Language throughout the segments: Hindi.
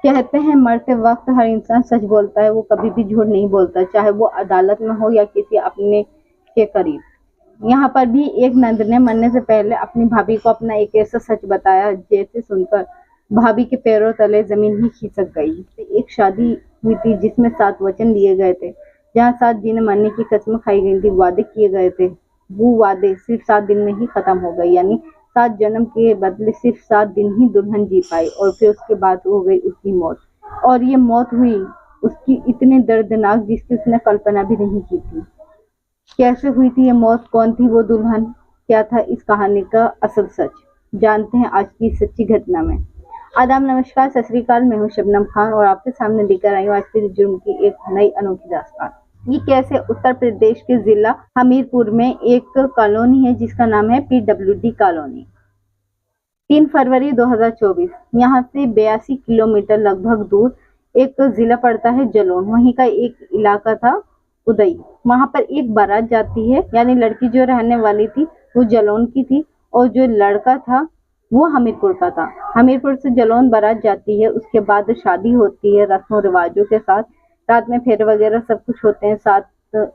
कहते हैं मरते वक्त हर इंसान सच बोलता है, वो कभी भी झूठ नहीं बोलता, चाहे वो अदालत में हो या किसी अपने के करीब। यहाँ पर भी एक नंद ने मरने से पहले अपनी भाभी को अपना एक ऐसा सच बताया जैसे सुनकर भाभी के पैरों तले जमीन ही खिसक गई। एक शादी हुई थी जिसमें 7 वचन लिए गए थे, जहाँ 7 जीने मरने की कसम खाई गई थी, वादे किए गए थे। वो वादे सिर्फ 7 दिन में ही खत्म हो गए, यानी 7 जन्म के बदले सिर्फ 7 दिन ही दुल्हन जी पाई और फिर उसके बाद हो गई उसकी मौत। और ये मौत हुई उसकी इतने दर्दनाक जिसकी उसने कल्पना भी नहीं की थी। कैसे हुई थी ये मौत, कौन थी वो दुल्हन, क्या था इस कहानी का असल सच, जानते हैं आज की सच्ची घटना में। आदाब, नमस्कार, सत श्री अकाल। मैं हूँ शबनम खान और आपके सामने लेकर आई हूँ आज के जुर्म की एक नई अनोखी दास्तान। ये कैसे उत्तर प्रदेश के जिला हमीरपुर में एक कॉलोनी है जिसका नाम है PWD कॉलोनी। 3 फरवरी 2024, यहाँ से 82 किलोमीटर लगभग दूर एक जिला पड़ता है जलौन, वहीं का एक इलाका था उदई। वहां पर एक बारात जाती है, यानी लड़की जो रहने वाली थी वो जलौन की थी और जो लड़का था वो हमीरपुर का था। हमीरपुर से जलौन बारात जाती है, उसके बाद शादी होती है रस्मों रिवाजों के साथ। रात में फेरे वगैरह सब कुछ होते हैं, 7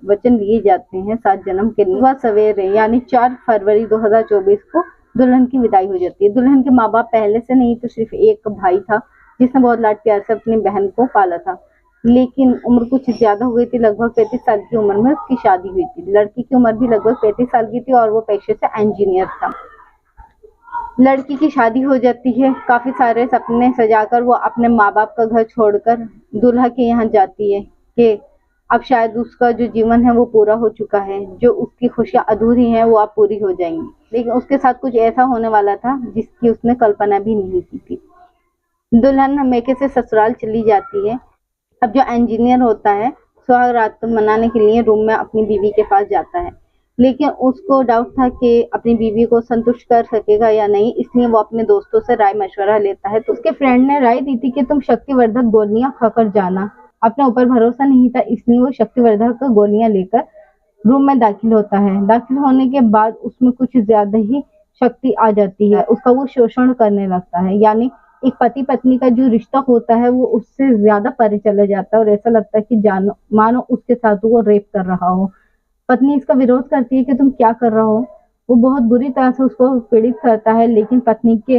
वचन लिए जाते हैं 7 जन्म के लिए। वह सवेरे यानी 4 फरवरी 2024 को दुल्हन की विदाई हो जाती है। दुल्हन के माँ बाप पहले से नहीं तो सिर्फ एक भाई था जिसने बहुत लाड प्यार से अपनी बहन को पाला था, लेकिन उम्र कुछ ज्यादा हो गई थी। लगभग 35 साल की उम्र में उसकी शादी हुई थी। लड़की की उम्र भी लगभग 35 साल की थी और वो पेशे से इंजीनियर था। लड़की की शादी हो जाती है, काफी सारे सपने सजाकर वो अपने माँ बाप का घर छोड़कर दूल्हा के यहाँ जाती है कि अब शायद उसका जो जीवन है वो पूरा हो चुका है, जो उसकी खुशियां अधूरी हैं वो अब पूरी हो जाएंगी। लेकिन उसके साथ कुछ ऐसा होने वाला था जिसकी उसने कल्पना भी नहीं की थी। दुल्हन मेके से ससुराल चली जाती है। अब जो इंजीनियर होता है सुहाग रात मनाने के लिए रूम में अपनी बीवी के पास जाता है, लेकिन उसको डाउट था कि अपनी बीवी को संतुष्ट कर सकेगा या नहीं, इसलिए वो अपने दोस्तों से राय मशवरा लेता है। तो उसके फ्रेंड ने राय दी थी कि तुम शक्तिवर्धक गोलियां खाकर जाना। अपने ऊपर भरोसा नहीं था, इसलिए वो शक्तिवर्धक गोलियां लेकर रूम में दाखिल होता है। दाखिल होने के बाद उसमें कुछ ज्यादा ही शक्ति आ जाती है, उसका वो शोषण करने लगता है, यानी एक पति पत्नी का जो रिश्ता होता है वो उससे ज्यादा परे चला जाता है और ऐसा लगता है कि जानो मानो उसके साथ वो रेप कर रहा हो। पत्नी इसका विरोध करती है कि तुम क्या कर रहा हो। वो बहुत बुरी तरह से उसको पीड़ित करता है, लेकिन पत्नी के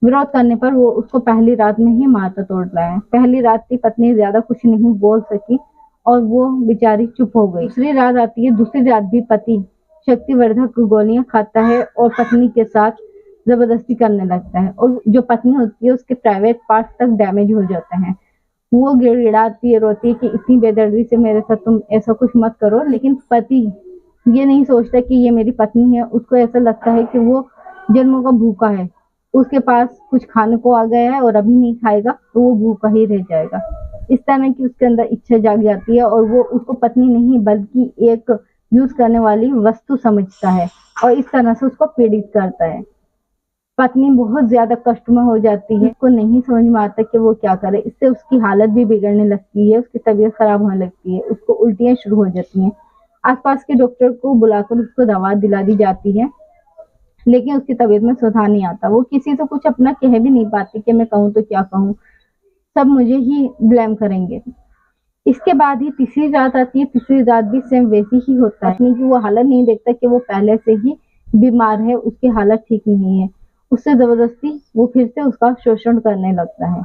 विरोध करने पर वो उसको पहली रात में ही मारता तोड़ता है। पहली रात की पत्नी ज्यादा कुछ नहीं बोल सकी और वो बेचारी चुप हो गई। दूसरी रात आती है, दूसरी रात भी पति शक्तिवर्धक गोलियां खाता है और पत्नी के साथ जबरदस्ती करने लगता है और जो पत्नी होती है उसके प्राइवेट पार्ट्स तक डैमेज हो जाते हैं। वो गिड़गिड़ाती है, रोती है कि इतनी बेदर्दी से मेरे साथ तुम ऐसा कुछ मत करो, लेकिन पति ये नहीं सोचता कि ये मेरी पत्नी है। उसको ऐसा लगता है कि वो जन्मों का भूखा है, उसके पास कुछ खाने को आ गया है और अभी नहीं खाएगा तो वो भूखा ही रह जाएगा। इस तरह की उसके अंदर इच्छा जाग जाती है और वो उसको पत्नी नहीं बल्कि एक यूज करने वाली वस्तु समझता है और इस तरह से उसको पीड़ित करता है। पत्नी बहुत ज्यादा कष्ट में हो जाती है, उसको नहीं समझ में आता कि वो क्या करे। इससे उसकी हालत भी बिगड़ने लगती है, उसकी तबीयत खराब होने लगती है, उसको उल्टियां शुरू हो जाती हैं। आसपास के डॉक्टर को बुलाकर उसको दवा दिला दी जाती है, लेकिन उसकी तबीयत में सुधार नहीं आता। वो किसी से कुछ अपना कह भी नहीं पाती कि मैं कहूँ तो क्या कहूँ, सब मुझे ही ब्लेम करेंगे। इसके बाद ही तीसरी रात आती है, तीसरी रात भी सेम वैसी ही होता है। पत्नी की वो हालत नहीं देखता कि वो पहले से ही बीमार है, उसकी हालत ठीक नहीं है। उससे जबरदस्ती वो फिर से उसका शोषण करने लगता है।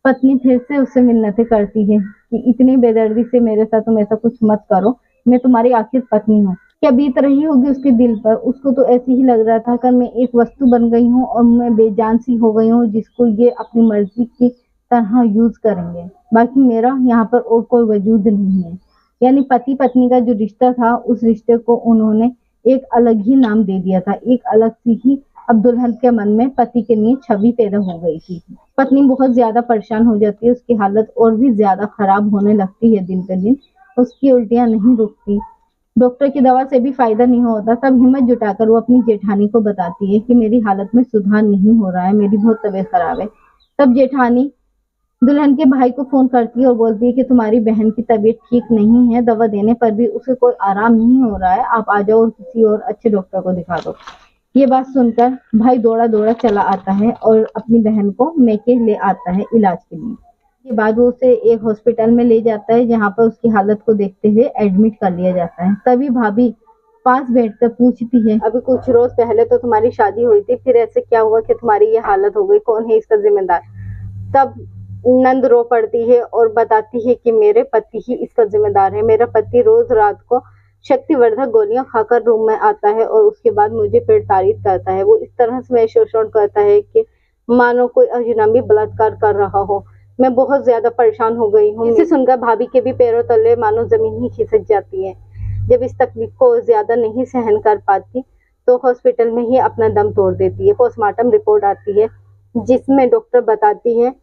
पत्नी फिर से उससे मिन्नतें करती है कि इतनी बेदर्दी से मेरे साथ तुम ऐसा कुछ मत करो, मैं तुम्हारी आखिर पत्नी हूँ। क्या बीत रही होगी उसके दिल पर। उसको तो ऐसे ही लग रहा था कि मैं एक वस्तु बन गई हूँ और मैं बेजान सी हो गई हूँ जिसको ये अपनी मर्जी की तरह यूज करेंगे, बाकी मेरा यहाँ पर और कोई वजूद नहीं है। यानी पति पत्नी का जो रिश्ता था उस रिश्ते को उन्होंने एक अलग ही नाम दे दिया था, एक अलग सी ही अब दुल्हन के मन में पति के लिए छवि पैदा हो गई थी। पत्नी बहुत ज्यादा परेशान हो जाती है, उसकी हालत और भी ज्यादा खराब होने लगती है दिन पे दिन। उसकी उल्टियां नहीं रुकती, डॉक्टर की दवा से भी फायदा नहीं होता। तब हिम्मत जुटाकर वो अपनी जेठानी को बताती है कि मेरी हालत में सुधार नहीं हो रहा है, मेरी बहुत तबीयत खराब है। तब जेठानी दुल्हन के भाई को फोन करती है और बोलती है कि तुम्हारी बहन की तबीयत ठीक नहीं है, दवा देने पर भी उसे कोई आराम नहीं हो रहा है, आप आ जाओ और किसी और अच्छे डॉक्टर को दिखा दो। ये बात सुनकर भाई दौड़ा दौड़ा चला आता है और अपनी बहन को मेके ले आता है इलाज के लिए। के बाद वो उसे एक हॉस्पिटल में ले जाता है, जहाँ पर उसकी हालत को देखते हुए एडमिट कर लिया जाता है। तभी भाभी पास बैठकर पूछती है, अभी कुछ रोज पहले तो तुम्हारी शादी हुई थी, फिर ऐसे क्या हुआ कि तुम्हारी ये हालत हो गई, कौन है इसका जिम्मेदार? तब नंद रो पड़ती है और बताती है कि मेरे पति ही इसका जिम्मेदार है। मेरा पति रोज रात को शक्तिवर्धक गोलियां खाकर रूम में आता है और उसके बाद मुझे प्रताड़ित करता है। वो इस तरह से मैं शोषण करता है कि मानो कोई अजनबी बलात्कार कर रहा हो। मैं बहुत ज्यादा परेशान हो गई हूँ। इसे सुनकर भाभी के भी पैरों तले मानो जमीन ही खिसक जाती है। जब इस तकलीफ को ज्यादा नहीं सहन कर पाती तो हॉस्पिटल में ही अपना दम तोड़ देती है। पोस्टमार्टम रिपोर्ट आती है जिसमें डॉक्टर बताती है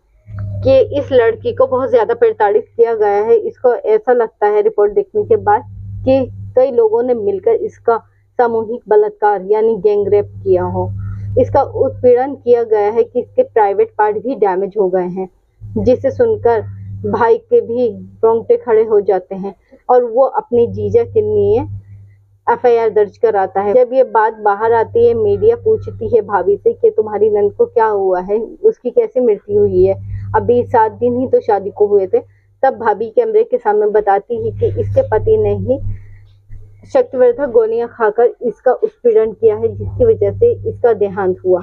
कि इस लड़की को बहुत ज्यादा प्रताड़ित किया गया है। इसको ऐसा लगता है रिपोर्ट देखने के बाद कि कई लोगों ने मिलकर इसका सामूहिक बलात्कार यानी गैंग रेप किया हो। इसका उत्पीड़न किया गया है कि इसके प्राइवेट पार्ट भी डैमेज हो गए हैं, जिसे सुनकर भाई के भी रोंगटे खड़े हो जाते हैं और वो अपने जीजा के लिए एफआईआर दर्ज कराता है। जब ये बात बाहर आती है, मीडिया पूछती है भाभी से कि तुम्हारी नंद को क्या हुआ है, उसकी कैसे मृत्यु हुई है, अभी 7 दिन ही तो शादी को हुए थे। तब भाभी कैमरे के सामने बताती है कि इसके पति ने ही शक्तिवर्धक गोलियां खाकर इसका उत्पीड़न किया है, जिसकी वजह से इसका देहांत हुआ।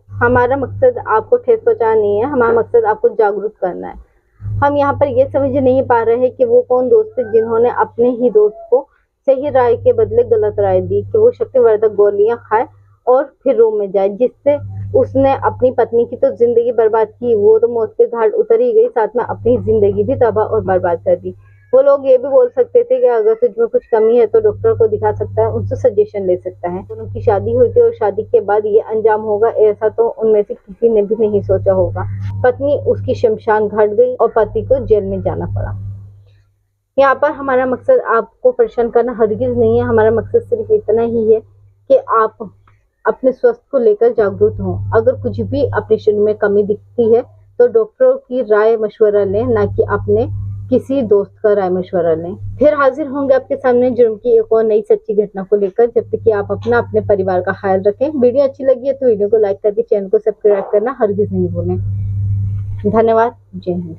हमारा मकसद आपको ठेस पहुंचाना नहीं है, हमारा मकसद आपको जागरूक करना है। हम यहाँ पर ये समझ नहीं पा रहे हैं कि वो कौन दोस्त है जिन्होंने अपने ही दोस्त को सही राय के बदले गलत राय दी कि वो शक्तिवर्धक गोलियां खाए और फिर रूम में जाए, जिससे उसने अपनी पत्नी की तो जिंदगी बर्बाद की। वो तो मौत के घाट उतर ही गई, साथ में अपनी जिंदगी भी तबाह और बर्बाद कर दी। वो लोग ये भी बोल सकते थे कि अगर तुझ में कुछ कमी है तो डॉक्टर को दिखा सकता है, उनसे सजेशन ले सकता है। उनकी शादी हुई थी और शादी के बाद ये अंजाम होगा, ऐसा तो उनमें से किसी ने भी नहीं सोचा होगा। पत्नी उसकी शमशान घाट गई और पति को जेल में जाना पड़ा। यहाँ पर हमारा मकसद आपको परेशान करना हरगिज नहीं है। हमारा मकसद सिर्फ इतना ही है कि आप अपने स्वास्थ्य को लेकर जागरूक हों। अगर कुछ भी अपने शरीर में कमी दिखती है तो डॉक्टरों की राय मशवरा लें, ना कि अपने किसी दोस्त का राय मशवरा लें। फिर हाजिर होंगे आपके सामने जुर्म की एक और नई सच्ची घटना को लेकर। जब तक कि आप अपने परिवार का ख्याल रखें। वीडियो अच्छी लगी है तो वीडियो को लाइक करके चैनल को सब्सक्राइब करना हरगिज नहीं भूलें। धन्यवाद। जय हिंद।